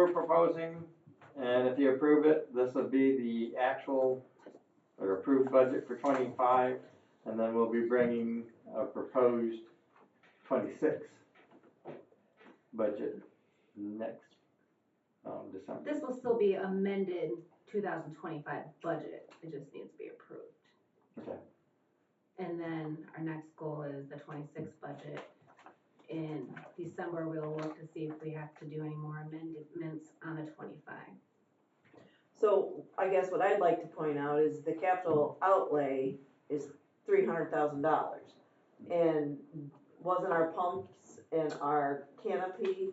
we're proposing, and if you approve it, this will be the actual or approved budget for 25, and then we'll be bringing a proposed 26 budget next December. This will still be amended 2025 budget. It just needs to be approved. Okay. And then our next goal is the 26 budget. In December, we'll look to see if we have to do any more amendments on the 25. So I guess what I'd like to point out is the capital outlay is $300,000. And wasn't our pumps and our canopy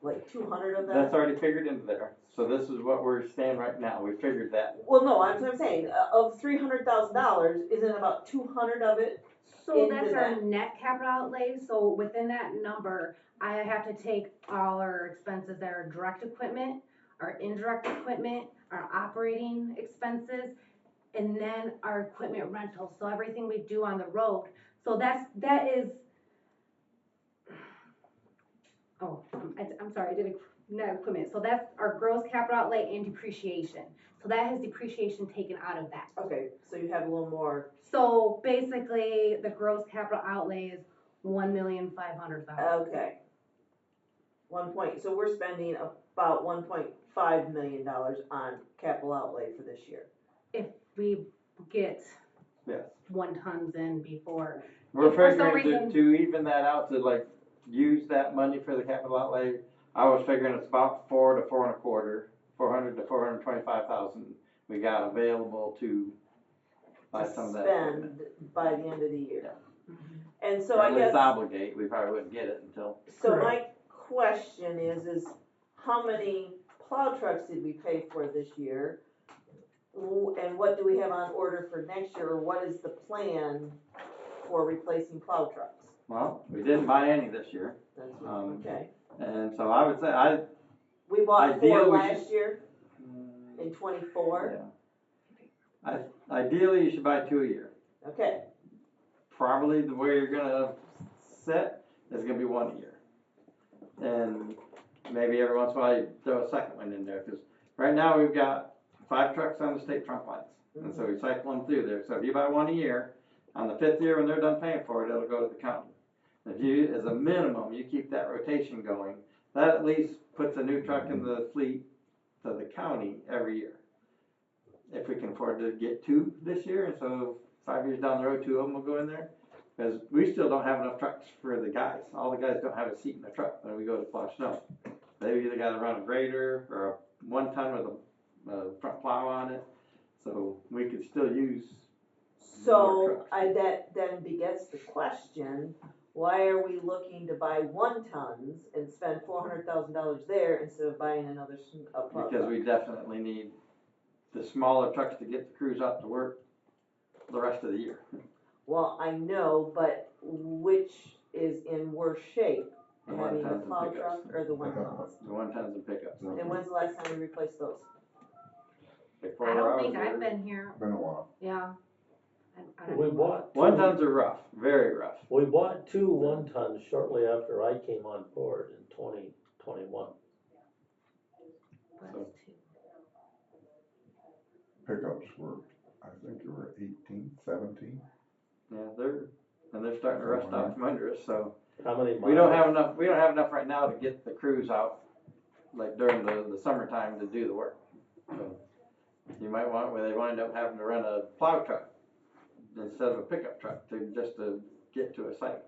like 200 of that? That's already figured into there. So this is what we're saying right now. We figured that. Well, no, I'm saying of $300,000, isn't about 200 of it? So Into that's our that. net capital outlay. So within that number, I have to take all our expenses that are direct equipment, our indirect equipment, our operating expenses, and then our equipment rental. So everything we do on the road. So that is. Oh, I'm sorry, I did net equipment. So that's our gross capital outlay and depreciation. So that has depreciation taken out of that. Okay, so you have a little more. So basically, the gross capital outlay is $1,500,000. Okay. So we're spending about $1.5 million on capital outlay for this year. If we get Yes. 1 tons in before. We're If for some figuring reason- to even that out, to like use that money for the capital outlay. I was figuring it's about 4 to 4.25, 400 to 425,000 we got available to buy some of that. Spend by the end of the year. Yeah. And so Or I at least guess. obligate. We probably wouldn't get it until. So my question is how many plow trucks did we pay for this year? And what do we have on order for next year, or what is the plan for replacing plow trucks? Well, we didn't buy any this year, That's okay. Okay. And so I would say We bought Ideally, 4 we last year in 24. yeah. Ideally, you should buy 2 a year. Okay. Probably the way you're gonna set is gonna be 1 a year. And maybe every once in a while you throw a second one in there, because right now we've got 5 trucks on the state trunk lines. And so we cycle them through there. So if you buy 1 a year, on the 5th year when they're done paying for it, it'll go to the county. If you, as a minimum, you keep that rotation going, that at least puts a new truck in the fleet to the county every year. If we can afford to get 2 this year, and so 5 years down the road, 2 of them will go in there. Because we still don't have enough trucks for the guys. All the guys don't have a seat in the truck when we go to plow snow. They either got to run a grader or a 1 ton with a front plow on it. So we could still use. So that then begets the question, why are we looking to buy 1 tons and spend $400,000 there instead of buying another plow Because truck? we definitely need the smaller trucks to get the crews out to work the rest of the year. Well, I know, but which is in worse shape? The Having 1 the tons plow and truck pickups. or the 1 tons? The 1 tons and pickups. And when's the last time we replaced those? Like 4 I don't hours think or- I've been here. Been a while. Yeah. I don't We know. bought 1 two, tons are rough, very rough. we bought 2 1-tons shortly after I came on board in 2021. Plus So- 2. Pickups were, I think they were 18, 17. Yeah, they're starting to rust out from under us, so. How many miles? We don't have enough right now to get the crews out, like during the summertime to do the work. So you might want, where they wind up having to run a plow truck instead of a pickup truck just to get to a site.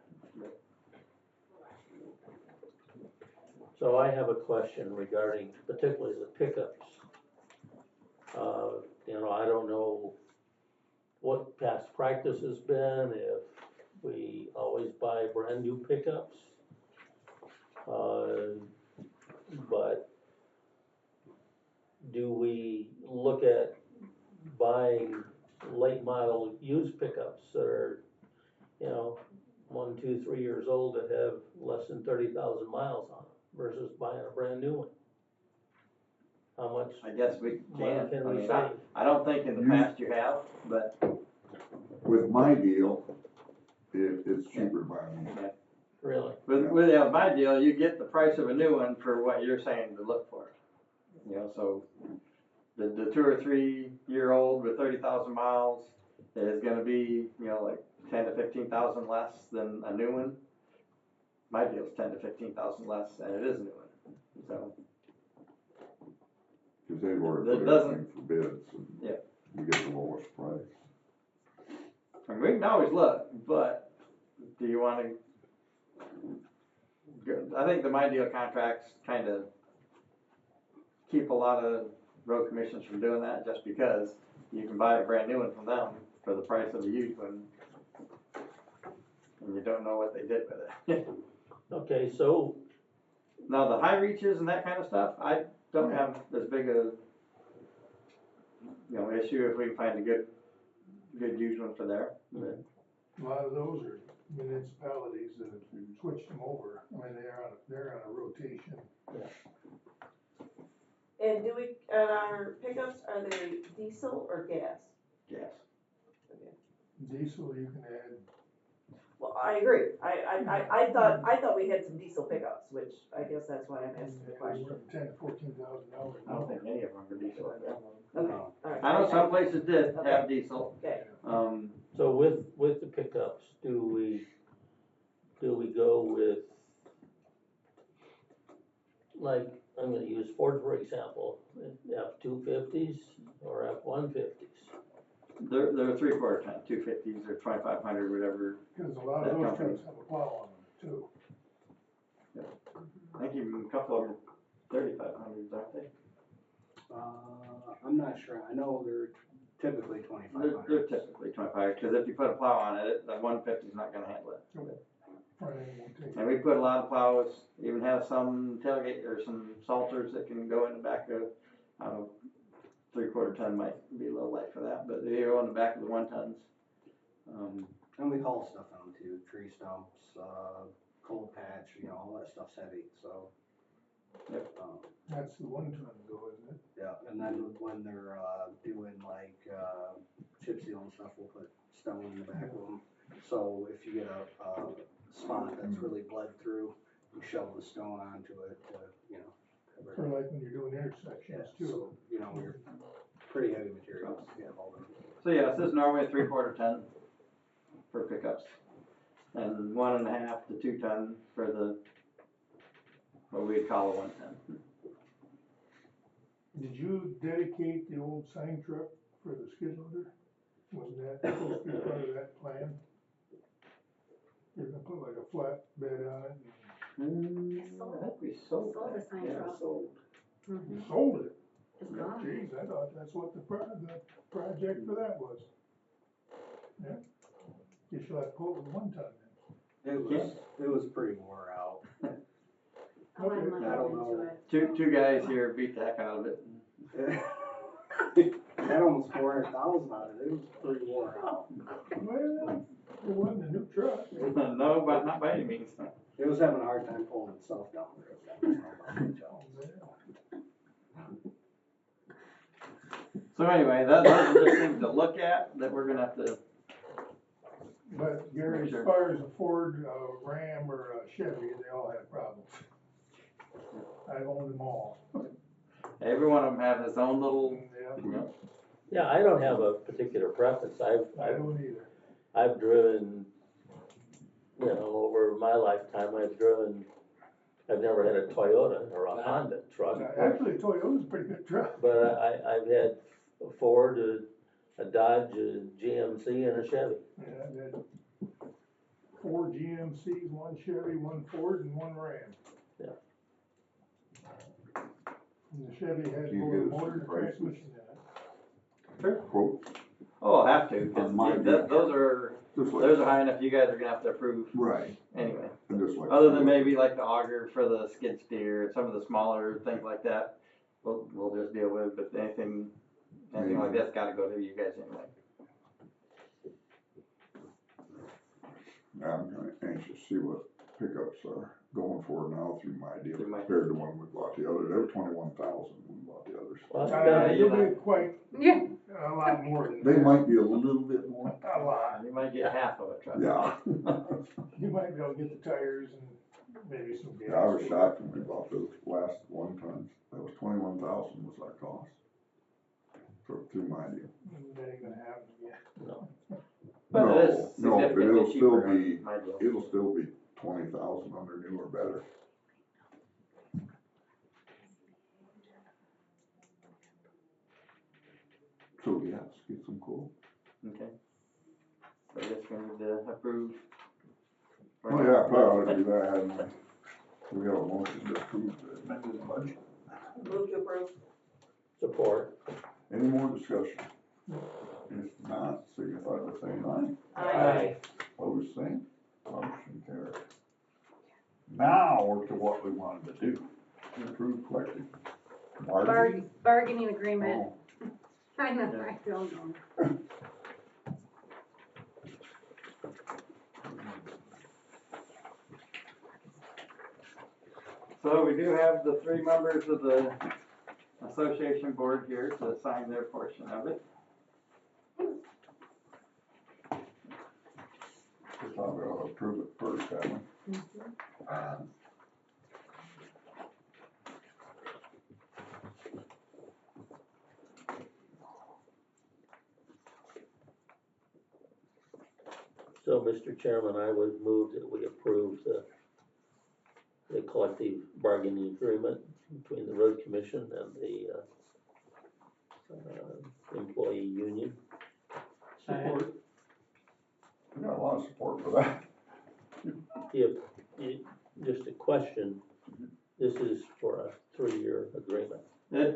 So I have a question regarding particularly the pickups. I don't know what past practice has been, if we always buy brand new pickups. But do we look at buying late model used pickups that are, 1, 2, 3 years old that have less than 30,000 miles on them versus buying a brand new one? How much I guess we money can. can I we mean, save? I don't think in the past you have, but With my deal, it's cheaper to buy a new. Really? with my deal, you get the price of a new one for what you're saying to look for. so the 2 or 3 year old with 30,000 miles is gonna be, like 10 to 15,000 less than a new one. My deal's 10 to 15,000 less, and it is a new one, so. Cause they've already That put doesn't- everything for bids and Yeah. we get the lowest price. I mean, we can always look, but do you wanna? I think the My Deal contracts kind of keep a lot of road commissions from doing that, just because you can buy a brand new one from them for the price of a used one, and you don't know what they did with it. Okay, so, Now, the high reaches and that kind of stuff, I don't have as big a, issue if we can find a good used one for there. A lot of those are municipalities that have switched them over. I mean, they're on a rotation. And do we, and our pickups, are they diesel or gas? Yes. Diesel, you can add, Well, I agree, I thought we had some diesel pickups, which I guess that's why I'm asking the question. $10,000 to $14,000. I don't think any of them are diesel. Okay, alright. I know some places did have diesel. Okay, so with the pickups, do we go with, like, I'm gonna use Ford for example, F-250s or F-150s? they're 3/4 ton, 250s or 2,500, whatever. Because a lot of those trucks have a plow on them too. I think even a couple of them are 3,500s, aren't they? I'm not sure, I know they're typically 2,500. They're typically 25, because if you put a plow on it, the 150's not gonna handle it. Front end won't take And we put a lot of plows, even have some tailgate or some salters that can go in the back of, I don't know, 3/4 ton might be a little light for that, but they go in the back of the 1 tons. And we haul stuff on too, tree stumps, cold patch, all that stuff's heavy, so. Yep. That's the 1 ton go, isn't it? Yeah, and then when they're, doing like, chip seal and stuff, we'll put stone in the back of them. So if you get a spot that's really bled through, you shovel the stone onto it to, cover Or it. like when you're doing intersections Yeah, too. so, you're pretty heavy materials to get hauled in. So yeah, this is normally 3/4 ton for pickups, and 1.5 to 2 ton for the, what we'd call a 1 ton. Did you dedicate the old sign truck for the skid loader? Wasn't that supposed to be part of that plan? You're gonna put like a flat bed on it I think we sold Sold that. the sign Yeah, truck. sold. and you sold it. It's gone. Geez, I thought that's what the project for that was. Yeah? You should have pulled it 1 ton then. It was pretty wore out. A lot of money I don't went into know. it. Two guys here beat the heck out of it. Had almost 400,000 on it, it was pretty wore out. Well, it wasn't a new truck. No, but not by any means. It was having a hard time pulling itself down the road. So anyway, those are just things to look at that we're gonna have to. But Gary, Sure. as far as a Ford, Ram, or a Chevy, they all have problems. I've owned them all. Every one of them have his own little. Yeah, Yeah, I don't have a particular preference, I don't either. I've driven, over my lifetime, I've never had a Toyota or a Honda truck. Actually, Toyota's a pretty good truck. But I've had a Ford, a Dodge, a GMC, and a Chevy. Yeah, I've had 4 GMCs, 1 Chevy, 1 Ford, and 1 Ram. Yeah. And the Chevy has Can you both give us motor and some prices? transmission in it. Quote, Oh, I'll have to, cause On my those are, just those like, are high enough, you guys are gonna have to approve right, anyway. and just like. Other than maybe like the auger for the skid steer, some of the smaller things like that, we'll just deal with, but anything like that's gotta go to you guys anyway. I'm kinda anxious to see what pickups are going for now through My Deal Through My Deal. compared to when we bought the other, they were 21,000 when we bought the others. Well, You'll yeah. get quite, Yeah. a lot more than They that. might be a little bit more, A lot. You might get half of a truck. yeah. You might be able to get the tires and maybe some gas. Yeah, I was shocked when we bought those last one tons. That was 21,000 was our cost. Through my deal. That ain't gonna happen yet. No. But it is No, but significantly it'll still cheaper be, on my deal. it'll still be 20,000 under new or better. So yes, get some quotes. Okay. So I guess we need to approve. Oh yeah, probably ought to do that, hadn't we? We have a motion to approve the amended budget. Move to approve. Support. Any more discussion? If not, signify by saying aye. Aye. Opposed, same. Motion carried. Now we're to what we wanted to do. Approve collective bargaining. Bargaining agreement. Oh, I know, I don't know. So we do have the 3 members of the association board here to sign their portion of it. just thought we ought to approve it first, haven't we? So, Mr. Chairman, I would move that we approve the collective bargaining agreement between the road commission and the employee union. Support. We got a lot of support for that. Just a question, this is for a 3-year agreement.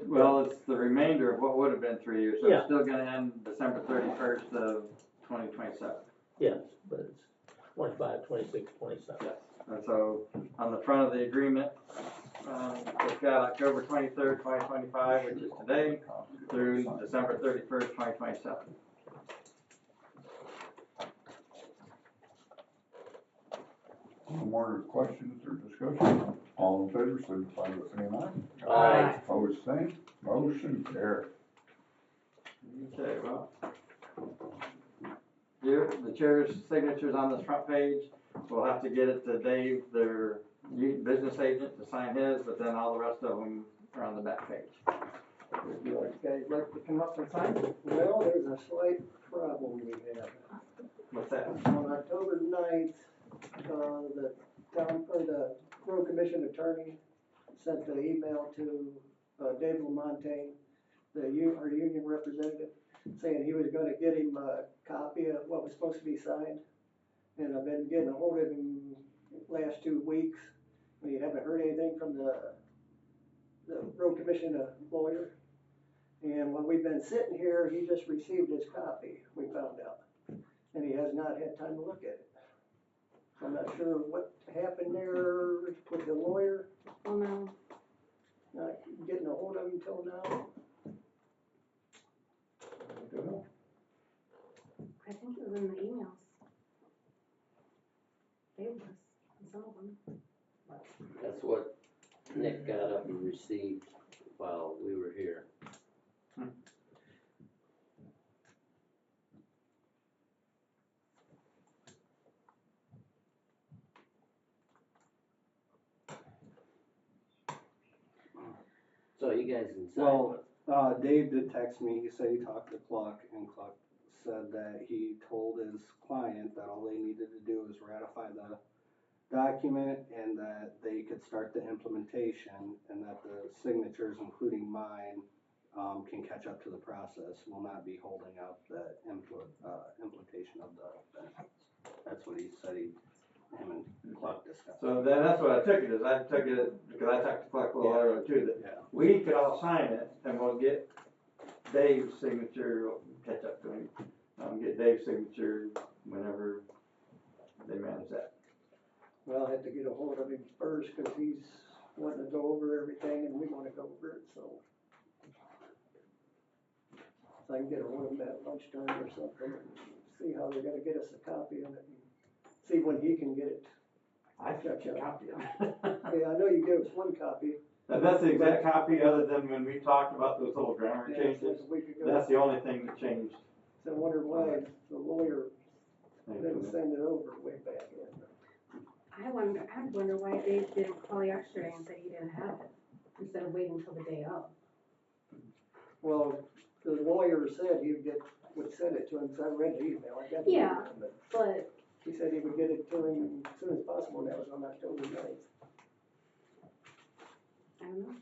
Well, it's the remainder of what would have been 3 years, so Yeah. it's still gonna end December 31st of 2027. Yes, but it's 25, 26, 27. Yes. And so, on the front of the agreement, it's got October 23rd, 2025, which is today, through December 31st, 2027. No more questions or discussion? All in favor, signify by saying aye. Aye. Opposed, same. Motion carried. Okay, well, here, the chair's signature's on this front page. We'll have to get it to Dave, their business agent, to sign his, but then all the rest of them are on the back page. Would you guys like to come up and sign? Well, there's a slight problem we have. What's that? On October 9th, the road commission attorney sent an email to, Dave Lamontagne, our union representative, saying he was gonna get him a copy of what was supposed to be signed. And I've been getting a hold of him last 2 weeks. We haven't heard anything from the road commission lawyer. And while we've been sitting here, he just received his copy, we found out. And he has not had time to look at it. I'm not sure what happened there with the lawyer, Oh, no. not getting a hold of him till now. I think it was in the emails. They was, some of them. That's what Nick got up and received while we were here. So you guys can sign. Well, Dave did text me, he said he talked to Cluck, and Cluck said that he told his client that all they needed to do was ratify the document and that they could start the implementation, and that the signatures, including mine, can catch up to the process, will not be holding up the implementation of the benefits. That's what he said, him and Cluck discussed. So then that's what I took it as. I took it because I talked to Clark a little earlier too, that Yeah. we could all sign it and we'll get Dave's signature, we'll catch up to him. Get Dave's signature whenever they manage that. Well, I have to get a hold of him first, cause he's wanting to go over everything and we wanna go over it, so. If I can get a hold of him at lunchtime or something, and see how they're gonna get us a copy of it, and see when he can get it. I got your copy of it. Yeah, I know you gave us one copy. And that's the exact copy, other than when we talked about those little grammar Yeah, it was changes. like a week ago. That's the only thing that changed. So I wonder why the lawyer didn't send it over way back in. I wonder why Dave didn't call yesterday and say he didn't have it, instead of waiting till the day of. Well, the lawyer said would send it to him, 'cause I read the email, I got the Yeah. email, but But, he said he would get it to him as soon as possible, and that was on October 9th. I don't know.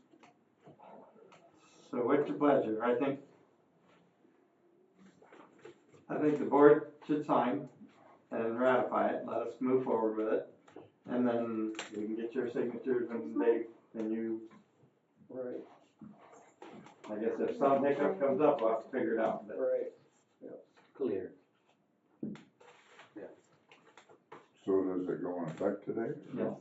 So what's your pleasure? I think the board should sign and ratify it, let us move forward with it. And then we can get your signatures and you, Right. I guess if some hiccup comes up, we'll have to figure it out. But Right. Clear. So does it go in effect today? yes.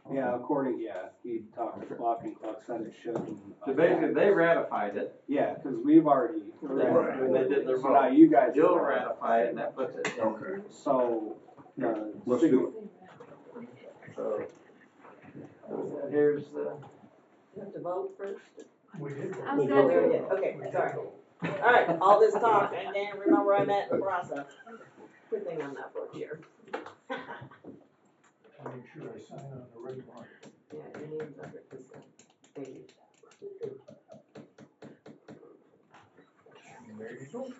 Yeah, he talked to Clock and Clock said it should. So basically, they ratified it, Yeah, cause we've already. Right. when they did their So now vote. you guys. You'll ratify it, and that puts it. Okay, So, let's do it. So, here's the, You have to vote first? We did. I was Oh, gonna there do- we did, okay, We did sorry. vote. Alright, all this talk, I can't remember where I'm at in the process. Good thing I'm not board chair. I'll make sure I sign on the right one. Yeah, your name's under this one. Thank you. There you go.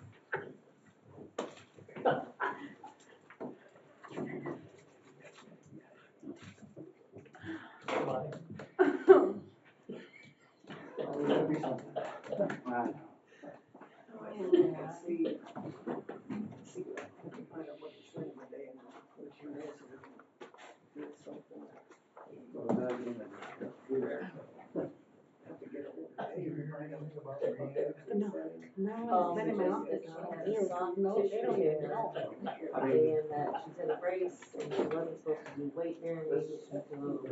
Let's see if I can find out what he's saying today, and what you know, so we can get something. Have to get a hold of Dave and find out about the No. No, it's been in my office. No, they don't even know. And that she's in a brace, and she wasn't supposed to be weight bearing, maybe she's a little bit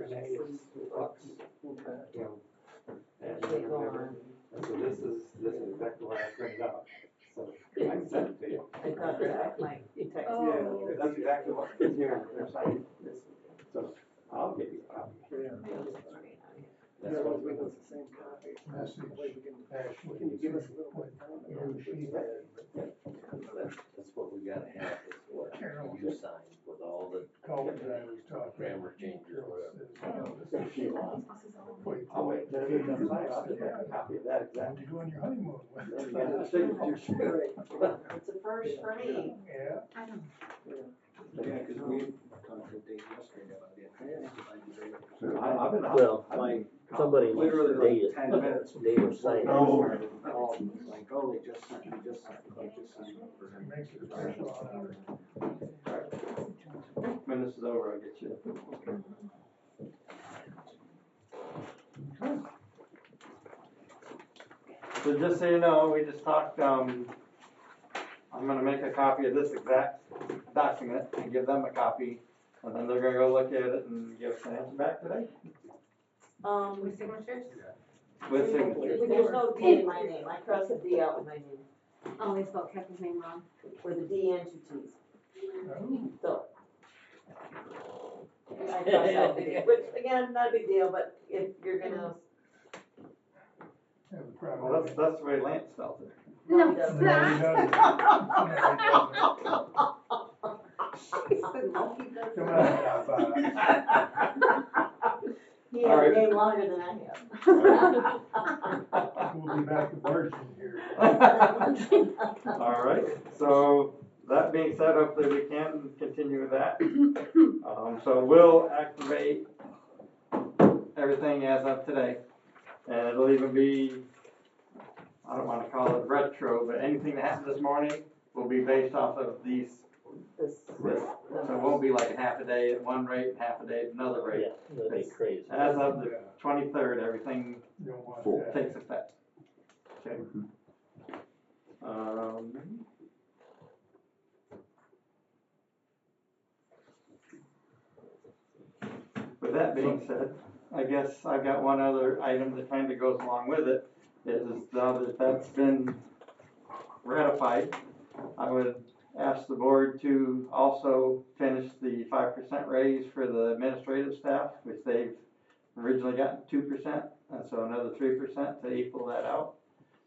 Actually go on. So this is exactly what I printed out, so I sent it to you. I thought that might text Oh. you. Yeah, that's exactly what is here, they're signing this, so I'll give you a copy. Yeah, well, we know it's the same copy. Message. Ashley. Can you give us a little bit of time? Yeah, she- That's what we gotta have, is what Carol. you sign with all the Called that I was talking. grammar changes or whatever. Says, If you want, Wait, I'll wait until you're done signing, I'll give you a copy of that How'd exactly. you go on your honeymoon? Then you get the signature. It's a first for me. Yeah. I don't Yeah, cause we talked to Dave yesterday about it. I've been out. Well, like, somebody needs Literally to like date it. 10 minutes. Date or sign it. Oh. Called and was like, oh, they just signed, they just signed. It makes it official on our. when this is over, I'll get you. So just so you know, we just talked, I'm gonna make a copy of this exact document and give them a copy, and then they're gonna go look at it and give us an answer back today With signatures? with signatures. There's no D in my name, I crossed the D out in my name, Oh, they spelled Kevin's name wrong. with a D and two T's, Oh, so. I crossed out the D, which, again, not a big deal, but if you're gonna, have a problem. Well, that's the way Lance spells it. no, he No, doesn't. No, he doesn't. No, he doesn't. Come on now, Bob. He has a name longer than I have. We'll be back to Virgin here. All right, so that being said, hopefully we can continue with that. So we'll activate everything as of today. And it'll even be, I don't wanna call it retro, but anything that happened this morning will be based off of these. This, So it won't be like a half a day at one rate, and half a day at another rate. Yeah, that'd be crazy. As of the 23rd, everything You don't want Cool. that. takes effect. Okay. With that being said, I guess I've got one other item that kind of goes along with it, is now that that's been ratified, I would ask the board to also finish the 5% raise for the administrative staff, which they've originally gotten 2%, and so another 3% to equal that out.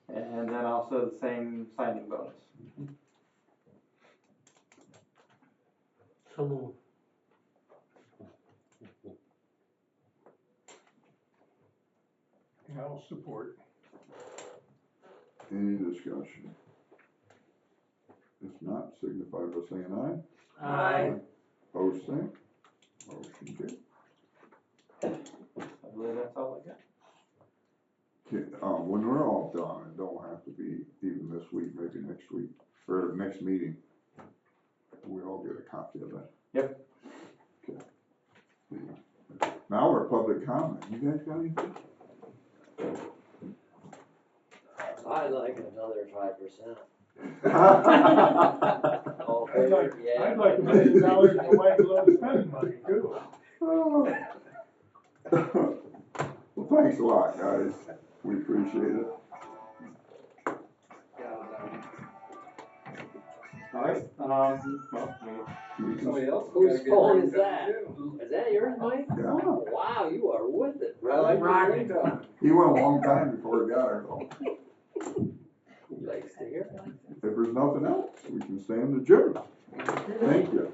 And then also the same signing bonus. So, I'll support. Any discussion? If not, signify by saying aye. Aye. Opposed, same. Motion carried. I believe that's all I got. Okay, when we're all done, it don't have to be even this week, maybe next week, or next meeting. We all get a copy of that. Yep. Okay. Yeah. Now we're public comment. You guys got anything? I'd like another 5%. All I'd like, favor, yeah. I'd like $1 million in the way below spending money too. Well, thanks a lot, guys. We appreciate it. All right, well, somebody else. Whose gotta get phone ringtone is that? too. Is that yours, Mike? Yeah, Wow, you are with it, I like brother. your ringtone. he went a long time before he got here though. He likes to hear it. If there's nothing else, we can stand adjourned. Thank you.